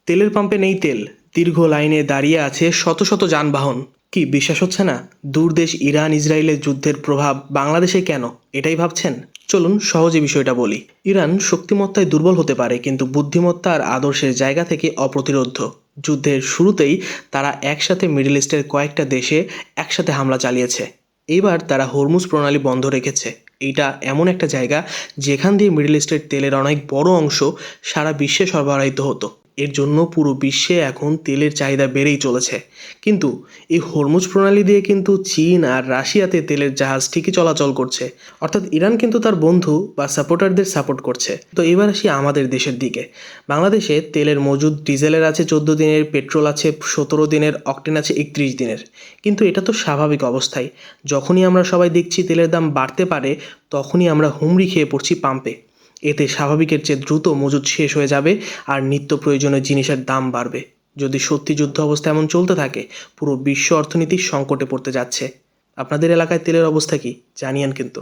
তেলের পাম্পে নেই তেল, দীর্ঘ লাইনে দাঁড়িয়ে আছে শত শত যানবাহন। কি বিশ্বাস হচ্ছে না? দূর দেশ ইরান ইসরায়েলের যুদ্ধের প্রভাব বাংলাদেশে কেন, এটাই ভাবছেন? চলুন সহজে বিষয়টা বলি। ইরান শক্তিমত্তায় দুর্বল হতে পারে, কিন্তু বুদ্ধিমত্তা আর আদর্শের জায়গা থেকে অপ্রতিরোধ্য। যুদ্ধের শুরুতেই তারা একসাথে মিডল ইস্টের কয়েকটা দেশে একসাথে হামলা চালিয়েছে। এইবার তারা হরমুজ প্রণালী বন্ধ রেখেছে। এইটা এমন একটা জায়গা যেখান দিয়ে মিডল ইস্টের তেলের অনেক বড় অংশ সারা বিশ্বে সরবরাহিত হতো। এর জন্য পুরো বিশ্বে এখন তেলের চাহিদা বেড়েই চলেছে। কিন্তু এই হরমুজ প্রণালী দিয়ে কিন্তু চীন আর রাশিয়াতে তেলের জাহাজ ঠিকই চলাচল করছে। অর্থাৎ ইরান কিন্তু তার বন্ধু বা সাপোর্টারদের সাপোর্ট করছে। তো এবার আসি আমাদের দেশের দিকে। বাংলাদেশে তেলের মজুদ ডিজেলের আছে 14 দিনের, পেট্রোল আছে 17 দিনের, অকটেন আছে 31 দিনের। কিন্তু এটা তো স্বাভাবিক অবস্থায়। যখনই আমরা সবাই দেখছি তেলের দাম বাড়তে পারে, তখনই আমরা হুমড়ি খেয়ে পড়ছি পাম্পে। এতে স্বাভাবিকের চেয়ে দ্রুত মজুদ শেষ হয়ে যাবে আর নিত্য প্রয়োজনীয় জিনিসের দাম বাড়বে। যদি সত্যি যুদ্ধ অবস্থা এমন চলতে থাকে, পুরো বিশ্ব অর্থনীতি সংকটে পড়তে যাচ্ছে। আপনাদের এলাকায় তেলের অবস্থা কি জানিয়েন কিন্তু।